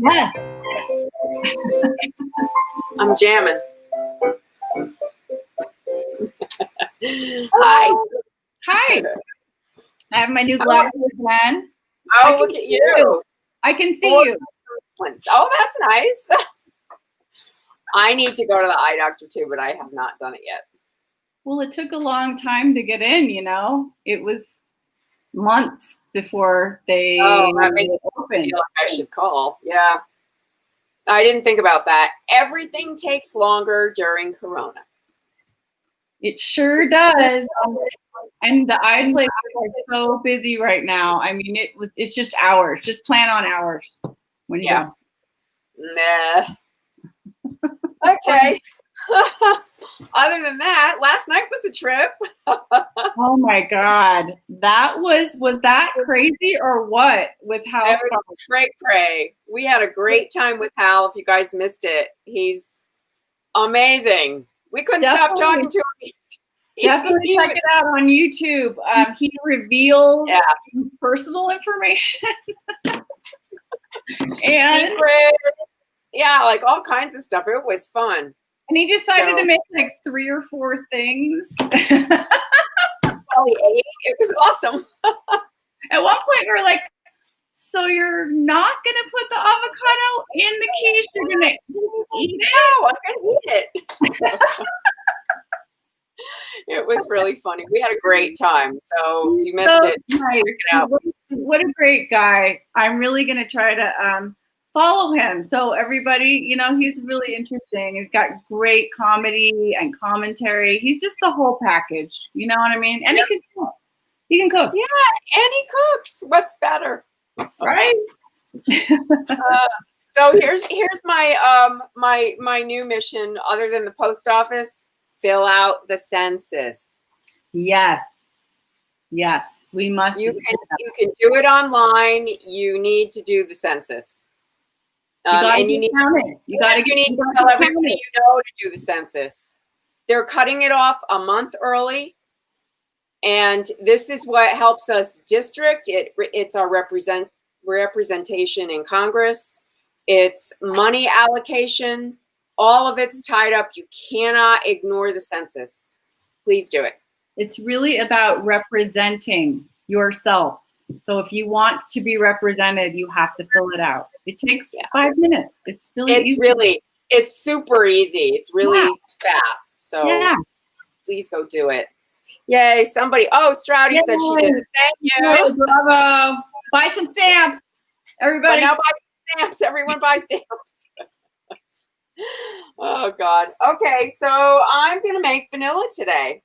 Yes. I'm jamming. Hi. Hi. I have my new glasses again. Oh, look at you. I can see you. Oh, that's nice. I need to go to the eye doctor too, but I have not done it yet. Well, it took a long time to get in, you know. It was months before they that makes me opened. feel like I should call. Yeah. I didn't think about that. Everything takes longer during Corona. It sure does. And the eye places are so busy right now. I mean, it's just hours. Just plan on hours when you go. Nah. Okay. Other than that, last night was a trip. Oh my God. Was that crazy or what with Hal? That was cray. We had a great time with Hal. If you guys missed it, he's amazing. We couldn't stop talking to him. Definitely check it out on YouTube. He revealed personal information and secrets. Yeah, like all kinds of stuff. It was fun. And he decided to make like 3 or 4 things. Probably 8. It was awesome. At one point, we were like, so you're not going to put the avocado in the quiche? You're going to eat it? No, I'm going to eat it. It was really funny. We had a great time. So if you missed it, check it out. What a great guy. I'm really going to try to follow him. So everybody, you know, he's really interesting. He's got great comedy and commentary. He's just the whole package. You know what I mean? And he can cook. He can cook. Yeah, and he cooks. What's better? Right? So here's my my new mission. Other than the post office, fill out the census. Yes, we must. You can do it online. You need to do the census, and you need to tell everybody you know to do the census. They're cutting it off a month early, and this is what helps us district. It's our representation in Congress. It's money allocation. All of it's tied up. You cannot ignore the census. Please do it. It's really about representing yourself. So if you want to be represented, you have to fill it out. It takes 5 minutes. It's really easy. It's super easy. It's really fast. So please go do it. Yay, somebody. Oh, Stroudy said she did it. Thank you. Bravo. Buy some stamps, everybody. But now buy some stamps. Everyone buy stamps. Oh, God. Okay, so I'm going to make vanilla today.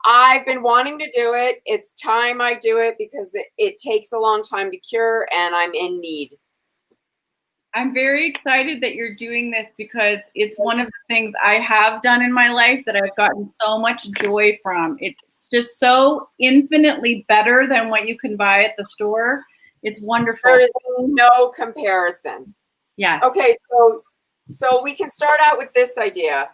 I've been wanting to do it. It's time I do it because it takes a long time to cure, and I'm in need. I'm very excited that you're doing this because it's one of the things I have done in my life that I've gotten so much joy from. It's just so infinitely better than what you can buy at the store. It's wonderful. There is no comparison. Yeah. Okay, so we can start out with this idea.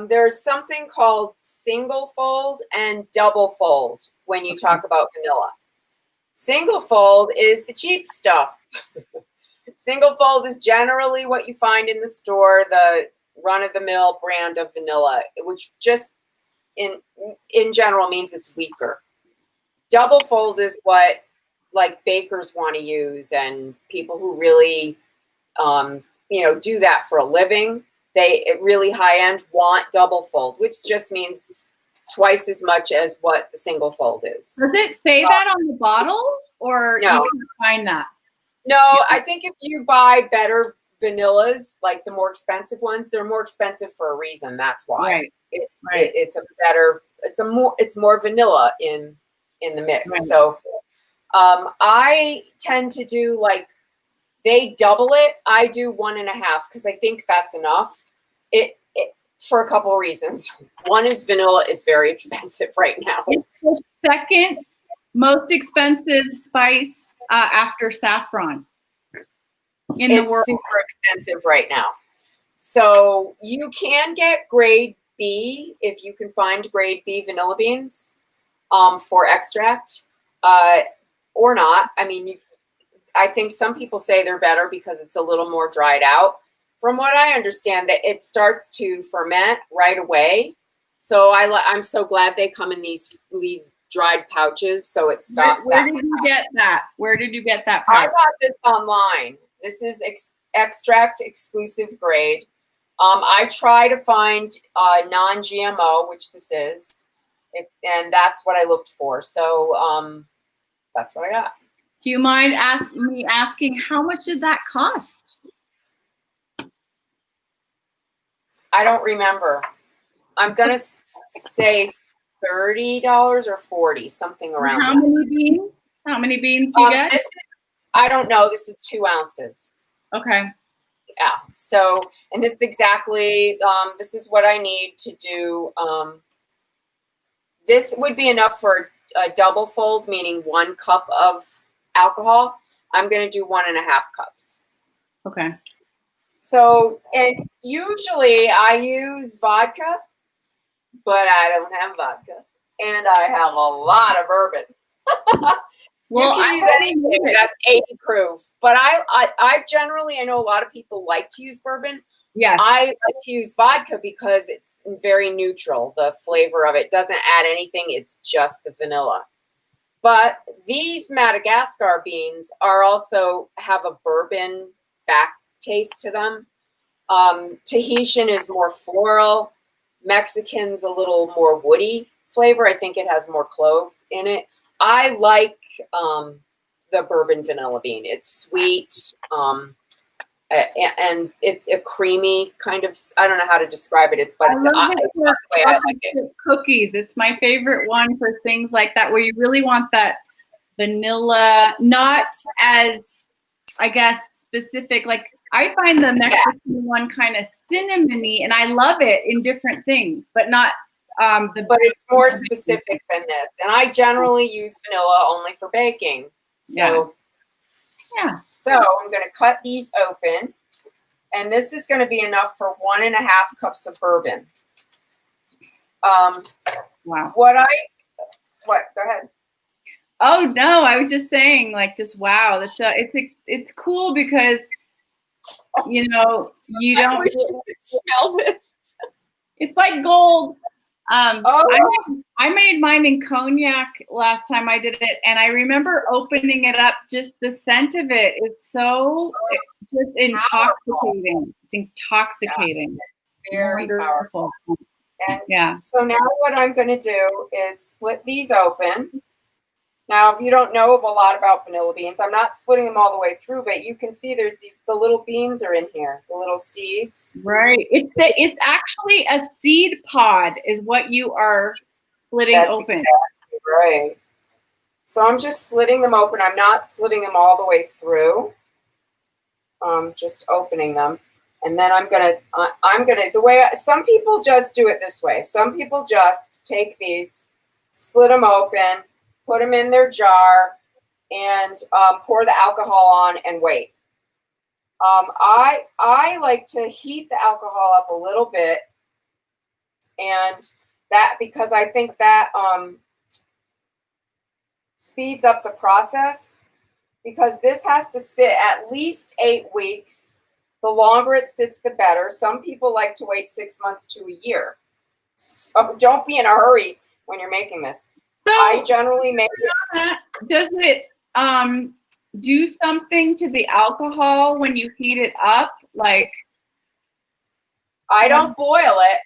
There's something called single fold and double fold when you talk about vanilla. Single fold is the cheap stuff. Single fold is generally what you find in the store, the run-of-the-mill brand of vanilla, which just in general means it's weaker. Double fold is what like bakers want to use, and people who really do that for a living. They really high end want double fold, which just means twice as much as what the single fold is. Does it say that on the bottle, or no. You can find that? No, I think if you buy better vanillas, like the more expensive ones, they're more expensive for a reason. That's why. Right. It's more vanilla in the mix. Right. So I tend to do like, they double it. I do 1.5 because I think that's enough. It for a couple of reasons. One is vanilla is very expensive right now. It's the second most expensive spice after saffron in the world. It's super expensive right now. So you can get grade B if you can find grade B vanilla beans for extract. or not. I mean, I think some people say they're better because it's a little more dried out. From what I understand, that it starts to ferment right away. So I'm so glad they come in these dried pouches, so it stops. Where did you get that? Where did you get that pouch? I got this online. This is extract exclusive grade. I try to find non-GMO, which this is, and that's what I looked for. So that's what I got. Do you mind me asking how much did that cost? I don't remember. I'm gonna say $30 or $40, something around. How many beans? How many beans do you get? I don't know. This is 2 ounces. Okay. Yeah. So, and this is exactly. This is what I need to do. This would be enough for a double fold, meaning 1 cup of alcohol. I'm going to do 1.5 cups. Okay. So, and usually I use vodka, but I don't have vodka, and I have a lot of bourbon. Well, you can use anything that's 80 proof, but I generally, I know a lot of people like to use bourbon. Yeah, I like to use vodka because it's very neutral. The flavor of it doesn't add anything. It's just the vanilla. But these Madagascar beans are also have a bourbon back taste to them. Tahitian is more floral. Mexican's a little more woody flavor. I think it has more clove in it. I like the bourbon vanilla bean. It's sweet, and it's a creamy kind of. I don't know how to describe it. It's not the way I like it. Cookies. It's my favorite one for things like that, where you really want that vanilla, not as, I guess, specific. Like I find the Mexican one kind of cinnamony, and I love it in different things, but not. But it's more specific than this, and I generally use vanilla only for baking. So, yeah. So I'm going to cut these open, and this is going to be enough for 1.5 cups of bourbon. Wow. What? Go ahead. Oh no, I was just saying, like, just wow. It's cool because you know you don't. I wish you could smell this. It's like gold. I made mine in cognac last time I did it, and I remember opening it up. Just the scent of it is so just intoxicating. It's intoxicating. Yeah, very powerful. And yeah. So now what I'm going to do is split these open. Now, if you don't know a lot about vanilla beans, I'm not splitting them all the way through, but you can see the little beans are in here, the little seeds. Right. It's actually a seed pod is what you are splitting open. Exactly right. So I'm just slitting them open. I'm not slitting them all the way through. Just opening them. And then some people just do it this way. Some people just take these, split them open, put them in their jar, and pour the alcohol on and wait. I like to heat the alcohol up a little bit, and that because I think that speeds up the process, because this has to sit at least 8 weeks. The longer it sits, the better. Some people like to wait 6 months to a year. So don't be in a hurry when you're making this. So I generally make it. Does it do something to the alcohol when you heat it up? Like, I don't boil it.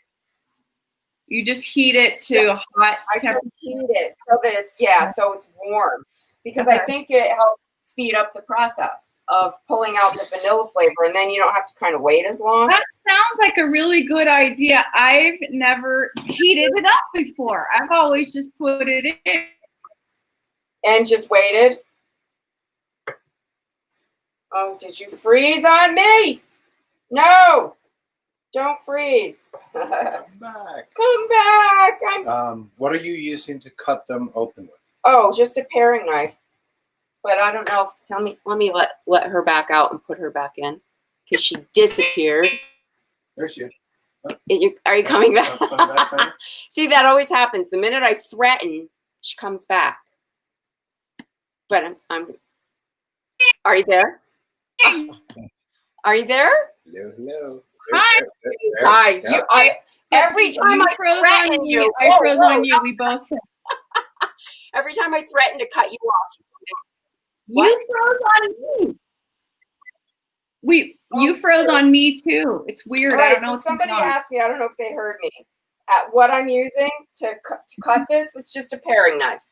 You just heat it to hot temperature. I just heat it so that so it's warm, because I think it helps speed up the process of pulling out the vanilla flavor, and then you don't have to kind of wait as long. That sounds like a really good idea. I've never heated it up before. I've always just put it in. And just waited. Oh, did you freeze on me? No, don't freeze. Come back. Come back. What are you using to cut them open with? Oh, just a paring knife. But I don't know if let me let her back out and put her back in, because she disappeared. There she is. Are you coming back? See, that always happens. The minute I threaten, she comes back. but are you there? Are you there? Hello, hello. Hi. Hi. Yeah. Every time I froze threaten on me, you, I froze on you. no. We both. Every time I threaten to cut you off. You froze on me. You froze on me too. It's weird. All I right, don't know so what's somebody going on. asked me, I don't know if they heard me, at what I'm using to cut this. It's just a paring knife.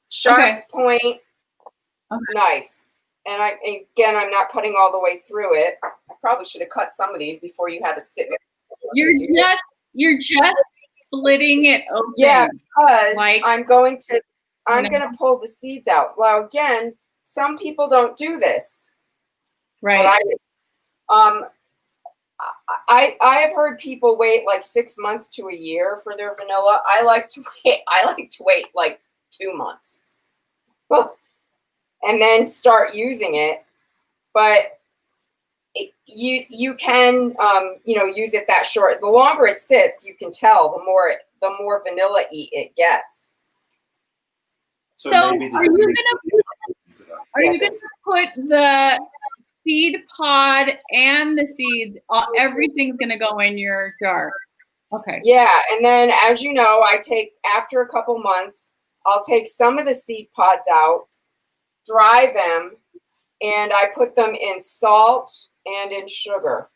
Sharp point knife. And I'm not cutting all the way through it. I probably should have cut some of these before you had to sit. You're just splitting it open. Yeah, because I'm going to pull the seeds out. Well, again, some people don't do this. Right. But I have heard people wait like 6 months to a year for their vanilla. I like to wait like 2 months. And then start using it. But you can use it that short. The longer it sits, you can tell the more vanilla-y it gets. So maybe are you gonna put the seed pod and the seeds? Everything's gonna go in your jar. Okay. Yeah, and then as you know, after a couple months, I'll take some of the seed pods out, dry them, and I put them in salt and in sugar.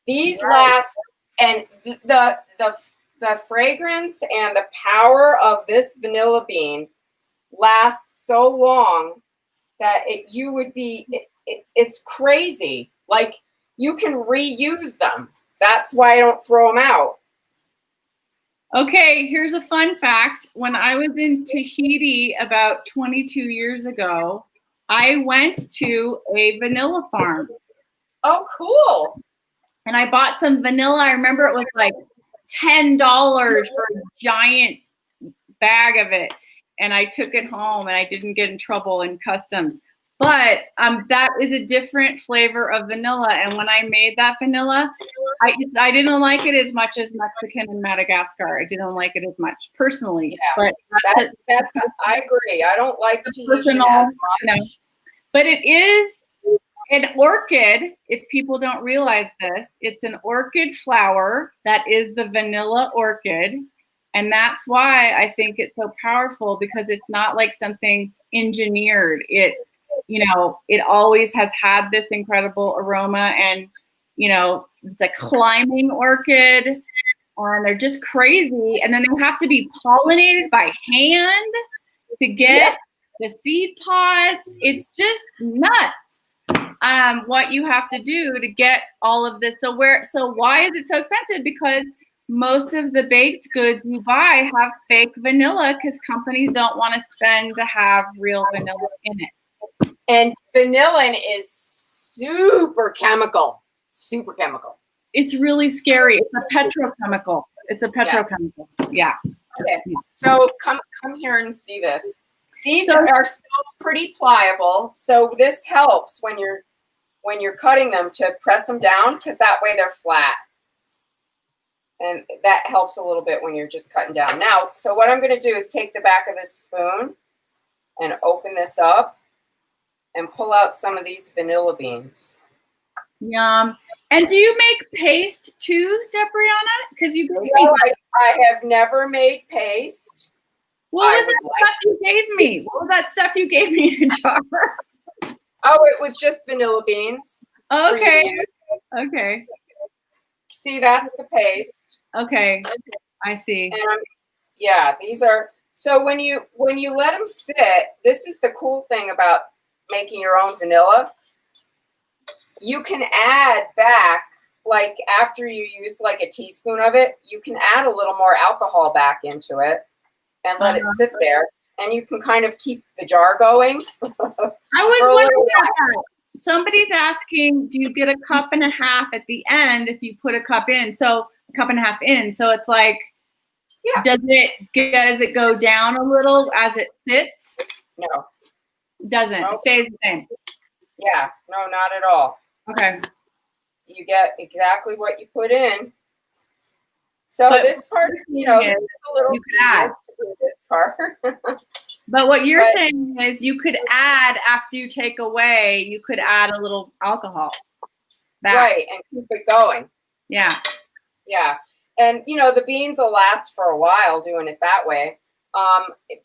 These last, and the fragrance and the power of this vanilla bean lasts so long that it's crazy. Like, you can reuse them. That's why I don't throw them out. Okay, here's a fun fact. When I was in Tahiti about 22 years ago, I went to a vanilla farm. Oh, cool. And I bought some vanilla. I remember it was like $10 for a giant bag of it. And I took it home and I didn't get in trouble in customs. But that is a different flavor of vanilla. And when I made that vanilla, I didn't like it as much as Mexican and Madagascar. I didn't like it as much personally. Yeah, but I agree. I don't like Tahitian as much. But it is an orchid, if people don't realize this. It's an orchid flower that is the vanilla orchid. And that's why I think it's so powerful, because it's not like something engineered. It always has had this incredible aroma, and, it's a climbing orchid, and they're just crazy. And then they have to be pollinated by hand to get the seed pods. It's just nuts. What you have to do to get all of this. So why is it so expensive? Because most of the baked goods you buy have fake vanilla, because companies don't want to spend to have real vanilla in it. And vanillin is super chemical. Super chemical. It's really scary. It's a petrochemical. Yeah. Okay. So come here and see this. These are still pretty pliable. So this helps when you're cutting them to press them down, because that way they're flat. And that helps a little bit when you're just cutting down. Now, so what I'm going to do is take the back of this spoon and open this up and pull out some of these vanilla beans. Yum. And do you make paste too, Debrianna? Because you gave me I have never made paste. What was that stuff you gave me? What was that stuff you gave me in a jar? Oh, it was just vanilla beans. Okay. Okay. See, that's the paste. Okay. I see. And these are, so when you let them sit, this is the cool thing about making your own vanilla. You can add back, like after you use like a teaspoon of it, you can add a little more alcohol back into it and let it sit there. And you can kind of keep the jar going. I was wondering about that. Somebody's asking, do you get a cup and a half at the end if you put a cup in? So a cup and a half in. So it's like, does it go down a little as it sits? No. Doesn't. It stays the same. Yeah. No, not at all. Okay. You get exactly what you put in. So But this part, this is a little you could add. tedious to do this part. But what you're saying is you could add, after you take away, you could add a little alcohol back. Right, and keep it going. Yeah. Yeah. And, the beans will last for a while doing it that way.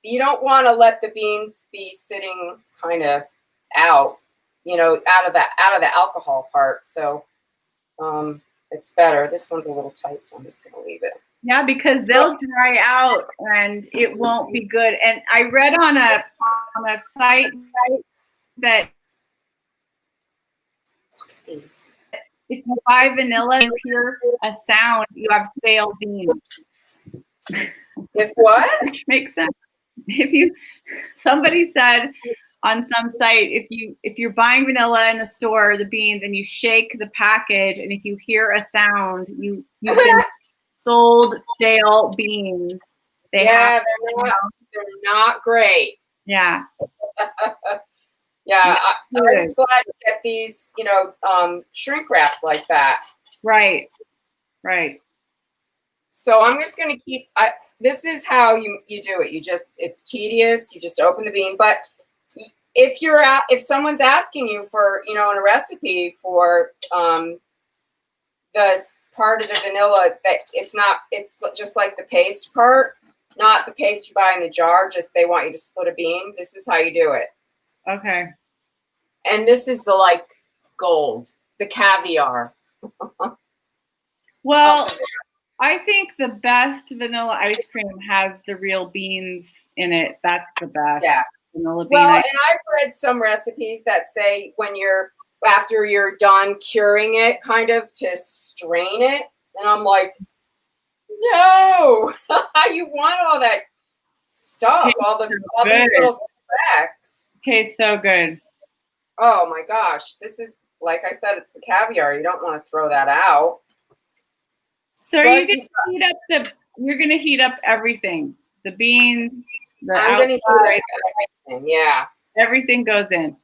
You don't want to let the beans be sitting kind of out, out of the alcohol part. So it's better. This one's a little tight, so I'm just going to leave it. Yeah, because they'll dry out and it won't be good. And I read on a site that These. if you buy vanilla and hear a sound, you have stale beans. If what? Which makes sense. Somebody said on some site, if you're buying vanilla in the store, the beans, and you shake the package, and if you hear a sound, you've been sold stale beans. They're not great. Yeah. Yeah, I was glad to get these, shrink wrapped like that. Right. So I'm just going to keep. This is how you do it. It's tedious. You just open the bean. But if someone's asking you for, in a recipe for the part of the vanilla that it's just like the paste part, not the paste you buy in the jar. Just they want you to split a bean. This is how you do it. Okay. And this is the gold, the caviar. Well, I think the best vanilla ice cream has the real beans in it. That's the best. Yeah. Vanilla bean. Well, and I've read some recipes that say after you're done curing it, kind of to strain it. And I'm like, no, you want all that stuff, all these little specks. Tastes so good. Oh my gosh. This is, like I said, it's the caviar. You don't want to throw that out. So you're going to heat up everything. The beans, I'm going to heat up everything. Yeah. Everything goes in.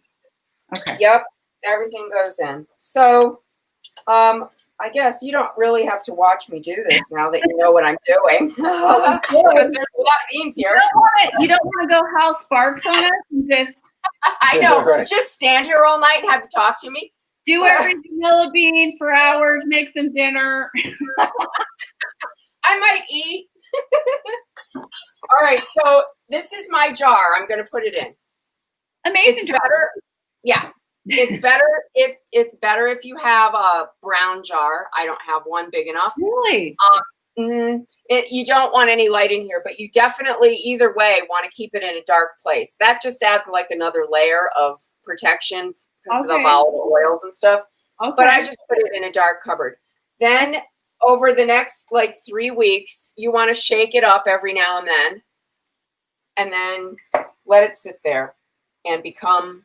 Okay. Yep. Everything goes in. So I guess you don't really have to watch me do this now that you know what I'm doing. Because there's a lot of beans here. You don't want to go Hal Sparks on us and just... I know. Right. Just stand here all night and have you talk to me. Do every vanilla bean for hours, make some dinner. I might eat. All right. So this is my jar. I'm going to put it in. Amazing. It's better. Yeah. It's better if you have a brown jar. I don't have one big enough. Really? You don't want any light in here, but you definitely either way want to keep it in a dark place. That just adds another layer of protection because of the volatile oils and stuff. Okay. But I just put it in a dark cupboard. Then over the next 3 weeks, you want to shake it up every now and then let it sit there and become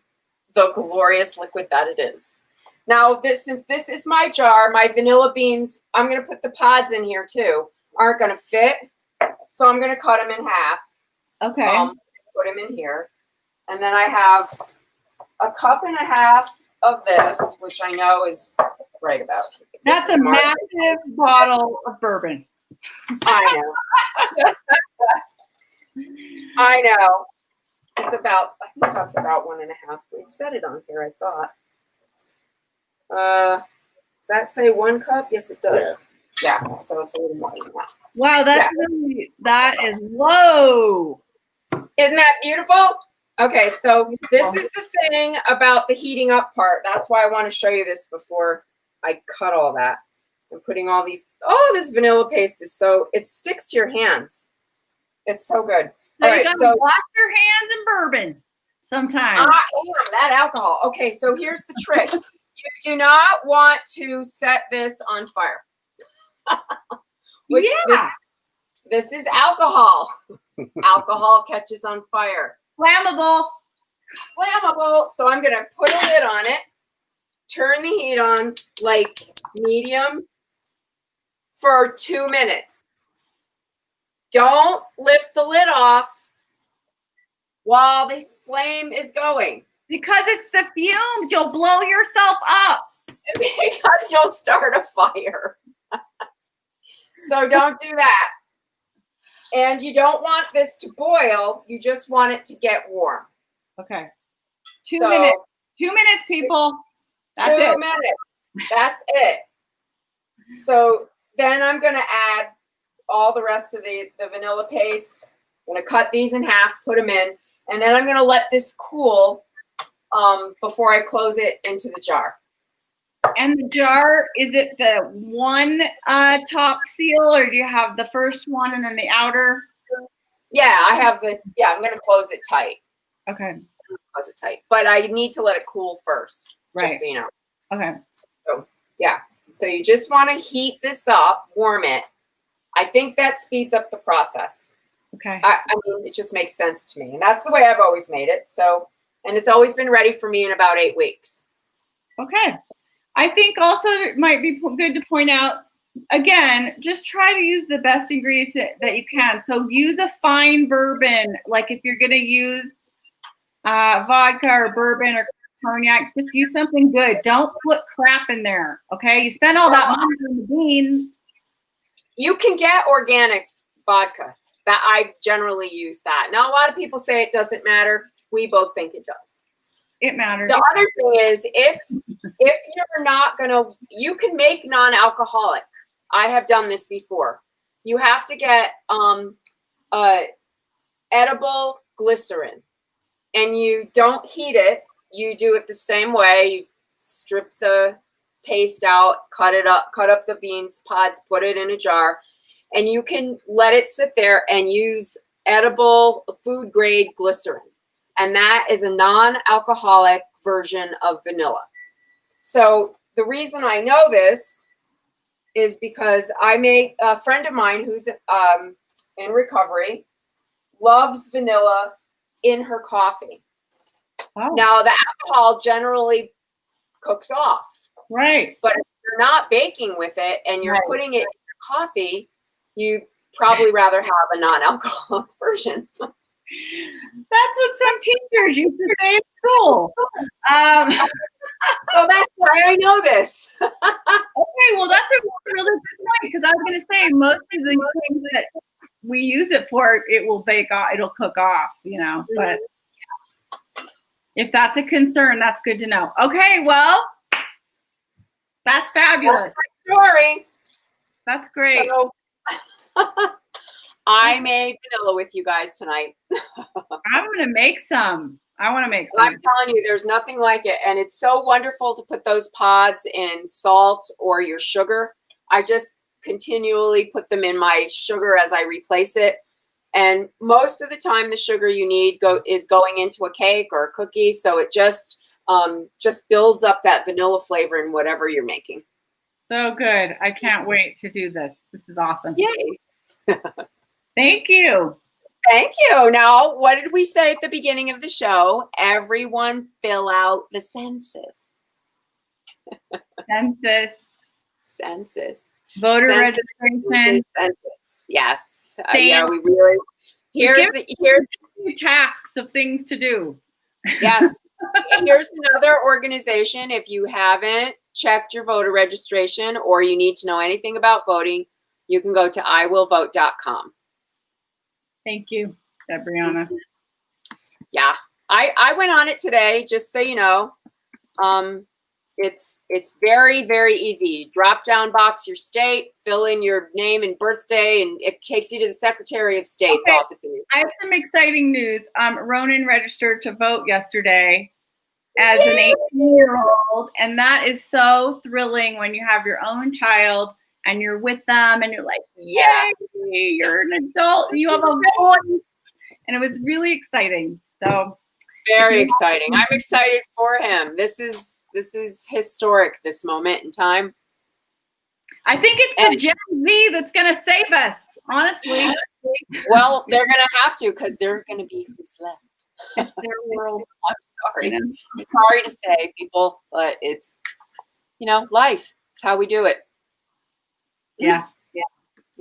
the glorious liquid that it is. Now, since this is my jar, my vanilla beans, I'm going to put the pods in here too, aren't going to fit. So I'm going to cut them in half. Okay. Put them in here. And then I have a cup and a half of this, which I know is right about. That's a massive bottle of bourbon. I know. I know. I think that's about 1.5. We said it on here, I thought. Does that say 1 cup? Yes, it does. Yeah, so it's a little more than that. Wow, that is whoa. Isn't that beautiful? Okay, so this is the thing about the heating up part. That's why I want to show you this before I cut all that. I'm putting all these, this vanilla paste it sticks to your hands. It's so good. So you gotta wash your hands in bourbon sometimes. That alcohol. Okay, so here's the trick. You do not want to set this on fire. This is alcohol. Alcohol catches on fire. Flammable. So I'm going to put a lid on it, turn the heat on medium for 2 minutes. Don't lift the lid off while the flame is going. Because it's the fumes. You'll blow yourself up. Because you'll start a fire. So don't do that. And you don't want this to boil. You just want it to get warm. Okay. 2 minutes. 2 minutes, people. That's 2 it. minutes. That's it. So then I'm going to add all the rest of the vanilla paste. I'm going to cut these in half, put them in, and then I'm going to let this cool before I close it into the jar. And the jar, is it the one top seal, or do you have the first one and then the outer? Yeah, I have I'm going to close it tight. Okay. Close it tight. But I need to let it cool first, Right. just so you know. Okay. So, yeah. So you just want to heat this up, warm it. I think that speeds up the process. Okay. I mean, it just makes sense to me. And that's the way I've always made it. So, and it's always been ready for me in about 8 weeks. Okay. I think also it might be good to point out, again, just try to use the best ingredients that you can. So use a fine bourbon. Like if you're going to use vodka or bourbon or cognac, just use something good. Don't put crap in there. Okay. You spend all that money on the beans. You can get organic vodka. That I generally use that. Now, a lot of people say it doesn't matter. We both think it does. It matters. The other thing is, if you're not gonna, you can make non-alcoholic. I have done this before. You have to get edible glycerin, and you don't heat it. You do it the same way. You strip the paste out, cut up the beans pods, put it in a jar, and you can let it sit there and use edible food grade glycerin. And that is a non-alcoholic version of vanilla. So the reason I know this is because a friend of mine who's in recovery loves vanilla in her coffee. Oh. Now, the alcohol generally cooks off. Right. But if you're not baking with it and you're putting it in your coffee, you probably rather have a non-alcoholic version. That's what some teachers used to say at school. So that's why I know this. Okay, well, that's a really good point, because I was going to say most of the things that we use it for, it will bake off, it'll cook off, but if that's a concern, that's good to know. Okay, well, that's fabulous. That's my story. That's great. So, I made vanilla with you guys tonight. I'm going to make some. I want to make some. I'm telling you, there's nothing like it. And it's so wonderful to put those pods in salt or your sugar. I just continually put them in my sugar as I replace it. And most of the time, the sugar you need is going into a cake or a cookie. So it just builds up that vanilla flavor in whatever you're making. So good. I can't wait to do this. This is awesome. Yay. Thank you. Thank you. Now, what did we say at the beginning of the show? Everyone fill out the census. Census. Voter Census. registration. Census. Yes. Yeah, we really. Here's tasks of things to do. Yes. Here's another organization. If you haven't checked your voter registration or you need to know anything about voting, you can go to iwillvote.com. Thank you, Debrianna. Yeah, I went on it today, just so you know. It's very, very easy. Drop down box your state, fill in your name and birthday, and it takes you to the Secretary of State's office. I have some exciting news. Ronan registered to vote yesterday as an 18-year-old, and that is so thrilling when you have your own child and you're with them and you're like, yay, you're an adult and you have a voice. And it was really exciting. So very exciting. I'm excited for him. This is historic, this moment in time. I think it's the Gen Z that's gonna save us, honestly. Well, they're gonna have to, because they're gonna be who's left. It's their world. I'm sorry. I'm sorry to say, people, but it's life. It's how we do it. Yeah.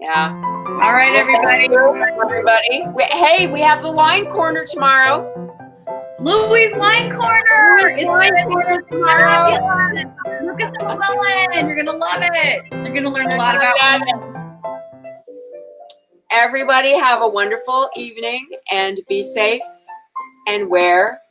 All right, everybody. Hey, we have the wine corner tomorrow. Louie's wine corner. It's wine corner tomorrow. Lucas and Llewellyn. You're gonna love it. You're gonna learn a lot about it. Everybody have a wonderful evening and be safe and wear